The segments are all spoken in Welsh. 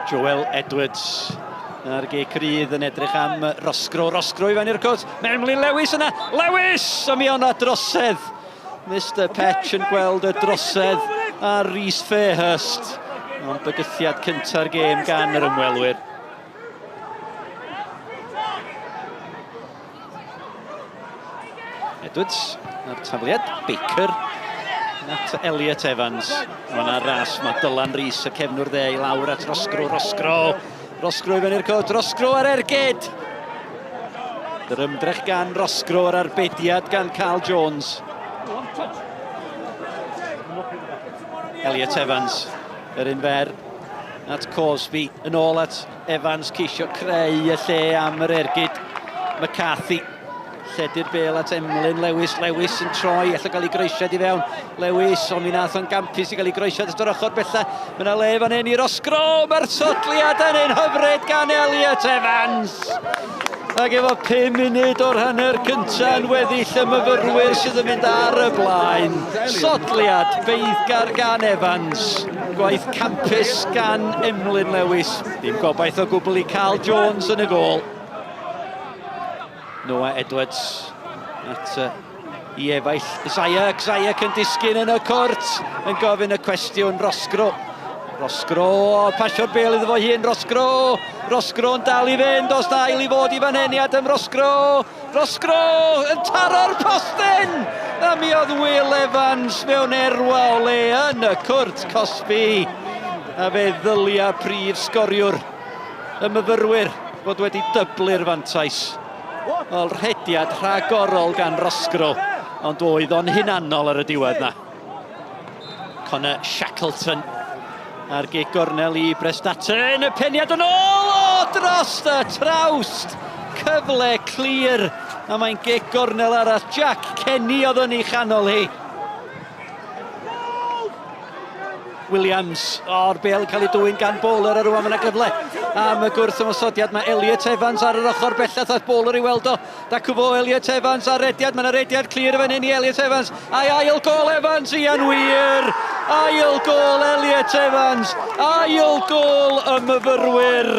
Joel Edwards ar Met Caerdydd yn edrych am Rosgro i fan i'r cwt. Memlyn Lewis yna. Lewis! A mi o'na drosedd. Mr Petch yn gweld y drosedd a Rhys Fairhurst. Ond bygythiad cynta'r gêm gan yr ymwelwyr. Edwards ar tafliad. Baker at Elliot Evans. O'na ras, mae Dylan Rhys y cefnwr dde i lawr at Rosgro i fan i'r cwt. Rosgro ar ergyd. Yr ymdrech gan Rosgro ar arbediad gan Carl Jones. Elliot Evans, yr un fer at Cosby, yn ôl at Evans ceisio creu y lle am yr ergyd. McCarthy, lledu'r bel at Emlyn Lewis yn troi, allai gael ei groesiad i fewn. Lewis, ond mi nath o'n gampus i gael ei groesiad ystod ochr bella. Mae'n le fan hyn i Rosgro, mae'r sotliad yn un hyfryd gan Elliot Evans. Ac efo 5 munud o'r hanner cynta yn weddill y myfyrwyr sydd yn mynd ar y blaen. Sodliad beiddgar gan Evans. Gwaith campus gan Emlyn Lewis. Dim gobaith o gwbl i Carl Jones yn y gôl. Noah Edwards at i efaill Zayek yn disgyn yn y cwrt. Yn gofyn y cwestiwn Rosgro, pasio'r bel iddo fo hun, Rosgro yn dal i fynd, os da i fod i fan heniad am Rosgro yn taro'r postyn! A mi oedd Will Evans mewn erwa o le yn y cwrt Cosby. A fe ddylia prif sgoriwr y myfyrwyr bod wedi dyblu'r fantais. O'r rhediad rhagorol gan Rosgro, ond oedd o'n hunanol ar y diwedd na. Connor Shackleton ar gig gornel i Prestatyn, y peniad yn ôl dros y trawst. Cyfle clir, a mae'n gig gornel arall. Jack Kenny oedd yn ei chanol hi. Williams, o'r bel cael ei dwyn gan bowler ar rwan, yna gyfle. Am y gwrth ymosodiad, mae Elliot Evans ar yr ochr bellach at bowler i weld o. Dacwfo Elliot Evans ar rediad, mae'na rediad clir fan hyn i Elliot Evans. Ail gol Evans, Ian Wir! Ail gol Elliot Evans! Ail gol y myfyrwyr!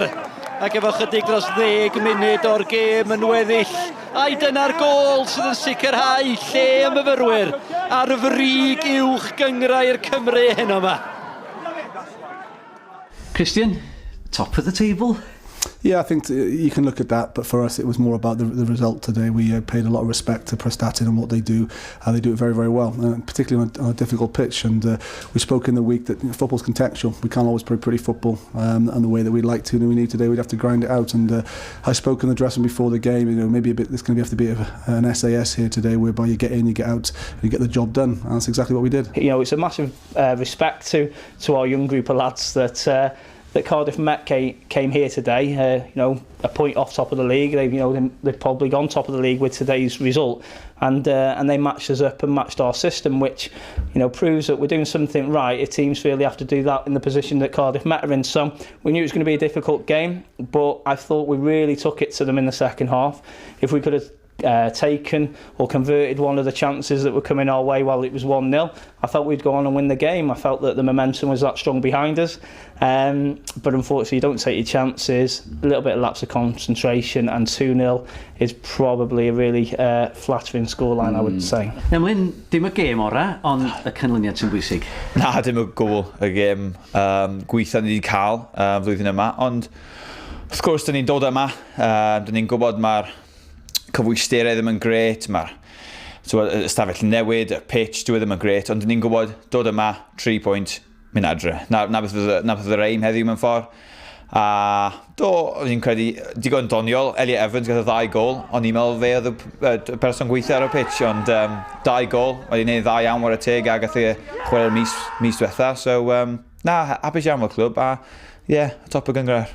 Ac efo chydig dros 10 munud o'r gêm yn weddill. A dyna'r gol sydd yn sicrhau lle y myfyrwyr ar frig uwch gyngrau'r Cymru heno yma. Christian, top of the table. Yeah, I think you can look at that, but for us it was more about the result today. We paid a lot of respect to Prestatyn and what they do, and they do it very, very well, particularly on a difficult pitch. And we spoke in the week that football's contextual. We can't always play pretty football and the way that we'd like to. And we need today, we'd have to grind it out. And I spoke in the dressing before the game. Maybe there's going to have to be an SAS here today, whereby you get in, you get out, and you get the job done. And that's exactly what we did. It's a massive respect to our young group of lads that Cardiff Met came here today, a point off top of the league. They've probably gone top of the league with today's result, and they matched us up and matched our system, which proves that we're doing something right if teams feel they have to do that in the position that Cardiff Met are in. So we knew it was going to be a difficult game, but I thought we really took it to them in the second half. If we could have taken or converted one of the chances that were coming our way while it was 1-0, I felt we'd go on and win the game. I felt that the momentum was that strong behind us, but unfortunately you don't take your chances. A little bit of lapse of concentration, and 2-0 is probably a really flattering scoreline, I would say. Emlyn, dim y gêm ora, ond y canlyniad sy'n bwysig. Na, dim y gwbl y gêm gweithio ni wedi cael flwyddyn yma, ond wrth gwrs dyn ni'n dod yma, dyn ni'n gwybod mae'r cyfwysterau ddim yn gret, mae'r ystafell newid, y pitch, dwi ddim yn gret, ond ni'n gwybod dod yma, 3 pwynt, mynd adre. Na beth oedd yr aim heddiw mewn ffordd. A ni'n credu digon doniol, Elliot Evans gath o 2 gol, ond ni'n meddwl fe oedd y person gweithio ar y pitch, ond 2 gol, wedi gwneud 2 iawn war y teg a gath e chwarae'r mis diwetha. So, hapus iawn o'r clwb, a top y gyngrair.